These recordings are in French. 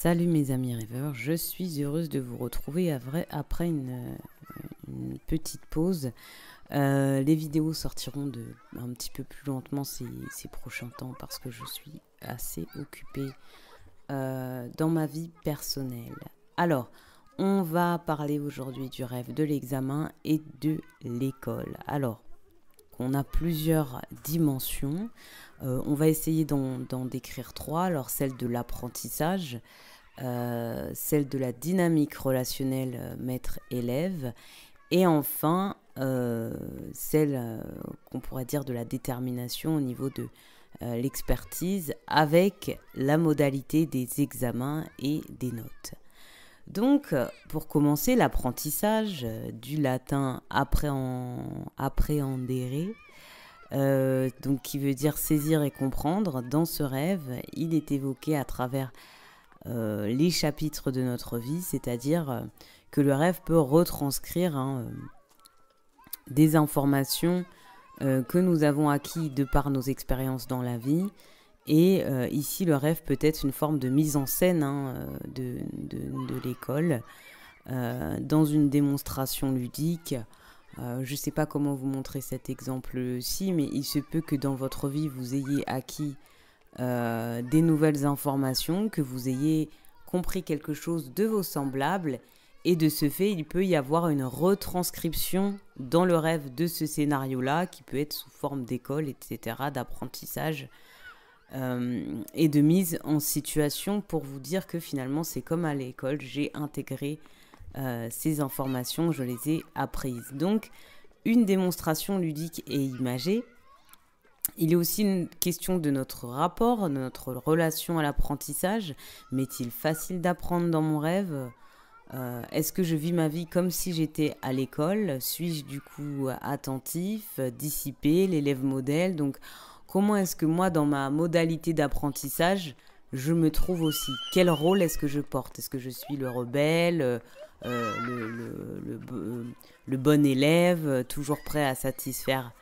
Salut mes amis rêveurs, je suis heureuse de vous retrouver après une petite pause. Les vidéos sortiront un petit peu plus lentement ces prochains temps parce que je suis assez occupée dans ma vie personnelle. Alors, on va parler aujourd'hui du rêve de l'examen et de l'école. Alors, on a plusieurs dimensions. On va essayer d'en décrire trois. Alors, celle de l'apprentissage, celle de la dynamique relationnelle maître-élève et enfin celle qu'on pourrait dire de la détermination au niveau de l'expertise avec la modalité des examens et des notes. Donc, pour commencer, l'apprentissage du latin appréhendere, donc qui veut dire saisir et comprendre. Dans ce rêve, il est évoqué à travers les chapitres de notre vie, c'est-à-dire que le rêve peut retranscrire des informations que nous avons acquises de par nos expériences dans la vie. Et ici, le rêve peut être une forme de mise en scène de l'école, dans une démonstration ludique. Je ne sais pas comment vous montrer cet exemple-ci, mais il se peut que dans votre vie, vous ayez acquis des nouvelles informations, que vous ayez compris quelque chose de vos semblables, et de ce fait, il peut y avoir une retranscription dans le rêve de ce scénario-là, qui peut être sous forme d'école, etc., d'apprentissage, et de mise en situation pour vous dire que finalement c'est comme à l'école, j'ai intégré ces informations, je les ai apprises. Donc une démonstration ludique et imagée. Il est aussi une question de notre rapport, de notre relation à l'apprentissage. M'est-il facile d'apprendre dans mon rêve ? Est-ce que je vis ma vie comme si j'étais à l'école ? Suis-je du coup attentif, dissipé, l'élève modèle ? Donc comment est-ce que moi, dans ma modalité d'apprentissage, je me trouve aussi ? Quel rôle est-ce que je porte ? Est-ce que je suis le rebelle, le bon élève, toujours prêt à satisfaire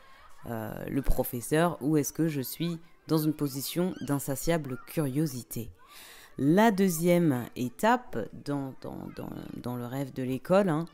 le professeur, ou est-ce que je suis dans une position d'insatiable curiosité ? La deuxième étape dans le rêve de l'école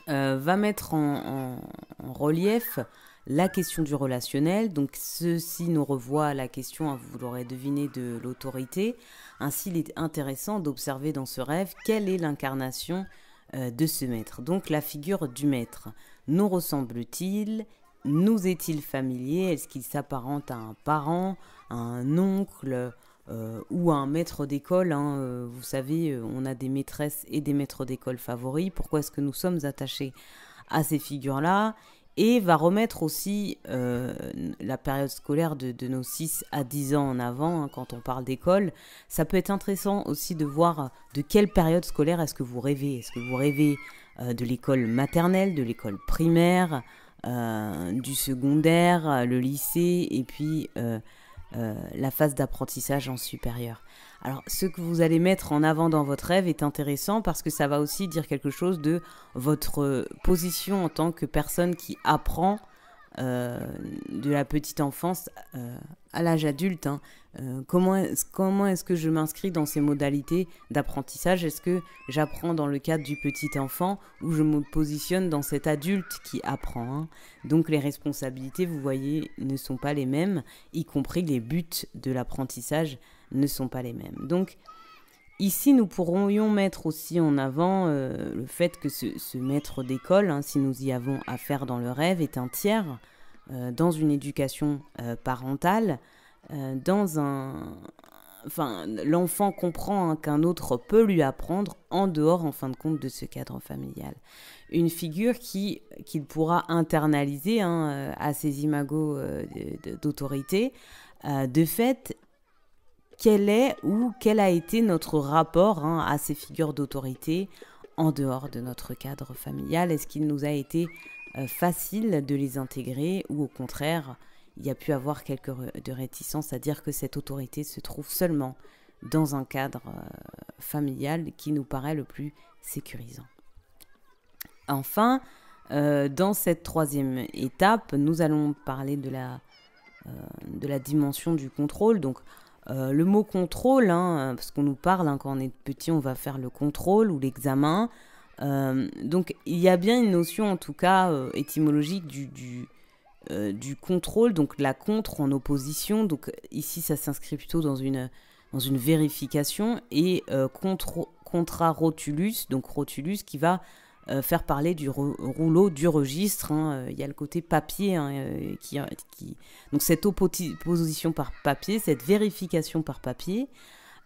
va mettre en relief la question du relationnel. Donc ceci nous revoit à la question, vous l'aurez deviné, de l'autorité. Ainsi, il est intéressant d'observer dans ce rêve quelle est l'incarnation de ce maître. Donc la figure du maître. Nous ressemble-t-il ? Nous est-il familier ? Est-ce qu'il s'apparente à un parent, à un oncle ou à un maître d'école ? Vous savez, on a des maîtresses et des maîtres d'école favoris. Pourquoi est-ce que nous sommes attachés à ces figures-là ? Et va remettre aussi la période scolaire de nos 6 à 10 ans en avant, quand on parle d'école. Ça peut être intéressant aussi de voir de quelle période scolaire est-ce que vous rêvez. Est-ce que vous rêvez de l'école maternelle, de l'école primaire, du secondaire, le lycée, et puis la phase d'apprentissage en supérieur. Alors, ce que vous allez mettre en avant dans votre rêve est intéressant parce que ça va aussi dire quelque chose de votre position en tant que personne qui apprend de la petite enfance à l'âge adulte. Comment est-ce que je m'inscris dans ces modalités d'apprentissage ? Est-ce que j'apprends dans le cadre du petit enfant ou je me positionne dans cet adulte qui apprend ? Donc les responsabilités, vous voyez, ne sont pas les mêmes, y compris les buts de l'apprentissage ne sont pas les mêmes. Donc ici, nous pourrions mettre aussi en avant le fait que ce maître d'école, si nous y avons affaire dans le rêve, est un tiers dans une éducation parentale, l'enfant comprend qu'un autre peut lui apprendre en dehors, en fin de compte, de ce cadre familial. Une figure qu'il pourra internaliser à ses imagos d'autorité. De fait, quel est ou quel a été notre rapport à ces figures d'autorité en dehors de notre cadre familial ? Est-ce qu'il nous a été facile de les intégrer ou au contraire, il y a pu avoir quelques de réticence à dire que cette autorité se trouve seulement dans un cadre familial qui nous paraît le plus sécurisant. Enfin, dans cette troisième étape, nous allons parler de la dimension du contrôle. Donc, Le mot contrôle, parce qu'on nous parle, quand on est petit, on va faire le contrôle ou l'examen. Donc il y a bien une notion, en tout cas étymologique, du contrôle, donc la contre en opposition. Donc ici, ça s'inscrit plutôt dans une vérification. Et contra rotulus, donc rotulus qui va faire parler du rouleau, du registre. Il y a le côté papier donc cette opposition par papier, cette vérification par papier.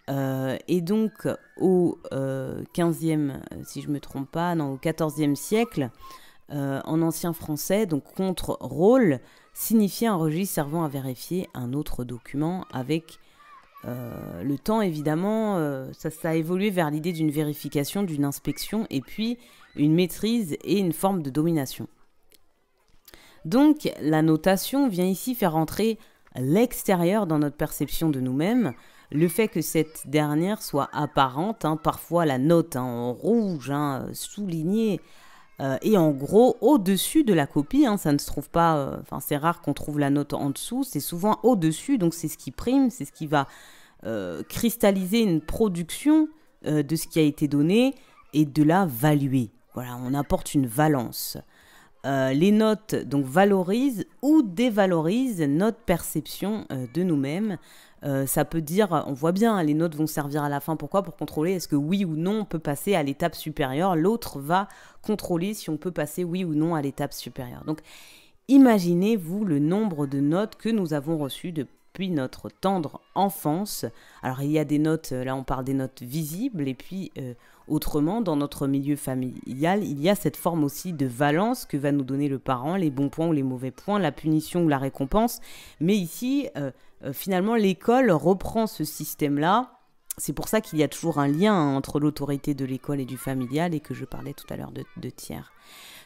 Et donc au 15e, si je ne me trompe pas, non, au 14e siècle, en ancien français, donc contre-rôle signifiait un registre servant à vérifier un autre document. Avec le temps, évidemment, ça a évolué vers l'idée d'une vérification, d'une inspection, et puis une maîtrise et une forme de domination. Donc la notation vient ici faire entrer l'extérieur dans notre perception de nous-mêmes, le fait que cette dernière soit apparente, parfois la note en rouge, soulignée, et en gros au-dessus de la copie, ça ne se trouve pas, c'est rare qu'on trouve la note en dessous, c'est souvent au-dessus, donc c'est ce qui prime, c'est ce qui va cristalliser une production de ce qui a été donné et de la valuer. Voilà, on apporte une valence. Les notes donc valorisent ou dévalorisent notre perception de nous-mêmes. Ça peut dire, on voit bien, les notes vont servir à la fin. Pourquoi ? Pour contrôler est-ce que oui ou non on peut passer à l'étape supérieure. L'autre va contrôler si on peut passer oui ou non à l'étape supérieure. Donc imaginez-vous le nombre de notes que nous avons reçues depuis notre tendre enfance. Alors il y a des notes, là on parle des notes visibles, et puis autrement, dans notre milieu familial, il y a cette forme aussi de valence que va nous donner le parent, les bons points ou les mauvais points, la punition ou la récompense. Mais ici, finalement, l'école reprend ce système-là. C'est pour ça qu'il y a toujours un lien entre l'autorité de l'école et du familial, et que je parlais tout à l'heure de tiers.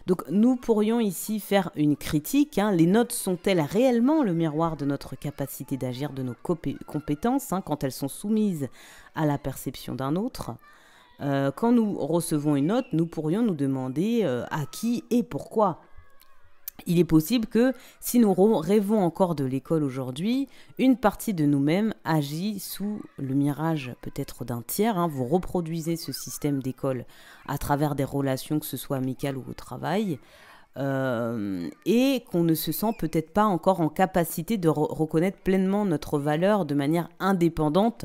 Donc nous pourrions ici faire une critique. Les notes sont-elles réellement le miroir de notre capacité d'agir, de nos compétences, quand elles sont soumises à la perception d'un autre ? Quand nous recevons une note, nous pourrions nous demander à qui et pourquoi. Il est possible que, si nous rêvons encore de l'école aujourd'hui, une partie de nous-mêmes agit sous le mirage peut-être d'un tiers. Vous reproduisez ce système d'école à travers des relations, que ce soit amicales ou au travail, et qu'on ne se sent peut-être pas encore en capacité de reconnaître pleinement notre valeur de manière indépendante,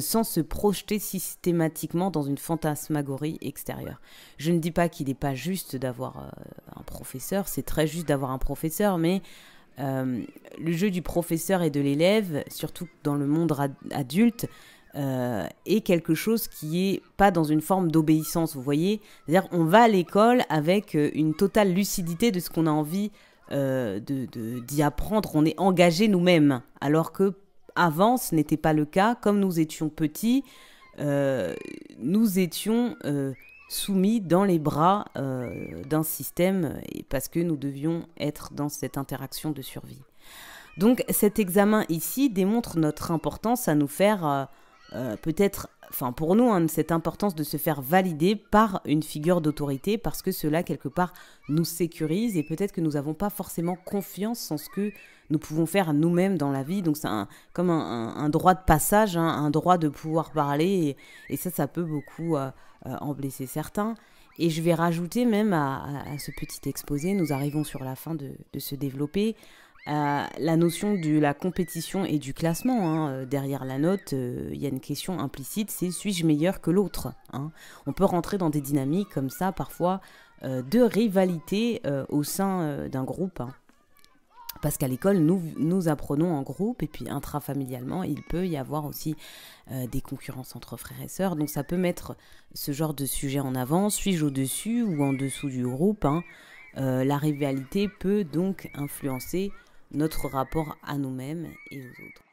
sans se projeter systématiquement dans une fantasmagorie extérieure. Je ne dis pas qu'il n'est pas juste d'avoir un professeur, c'est très juste d'avoir un professeur, mais le jeu du professeur et de l'élève, surtout dans le monde adulte, est quelque chose qui est pas dans une forme d'obéissance, vous voyez. C'est-à-dire on va à l'école avec une totale lucidité de ce qu'on a envie d'y apprendre, on est engagé nous-mêmes, alors que avant, ce n'était pas le cas. Comme nous étions petits, nous étions soumis dans les bras d'un système, parce que nous devions être dans cette interaction de survie. Donc cet examen ici démontre notre importance à nous faire peut-être, pour nous, cette importance de se faire valider par une figure d'autorité, parce que cela, quelque part, nous sécurise, et peut-être que nous n'avons pas forcément confiance en ce que nous pouvons faire nous-mêmes dans la vie. Donc c'est comme un droit de passage, un droit de pouvoir parler, et ça peut beaucoup en blesser certains. Et je vais rajouter même à ce petit exposé, nous arrivons sur la fin de se développer, la notion de la compétition et du classement. Derrière la note, il y a une question implicite, c'est suis-je meilleur que l'autre ? On peut rentrer dans des dynamiques comme ça, parfois, de rivalité au sein d'un groupe. Parce qu'à l'école, nous apprenons en groupe, et puis intrafamilialement, il peut y avoir aussi des concurrences entre frères et sœurs. Donc ça peut mettre ce genre de sujet en avant. Suis-je au-dessus ou en dessous du groupe ? La rivalité peut donc influencer notre rapport à nous-mêmes et aux autres.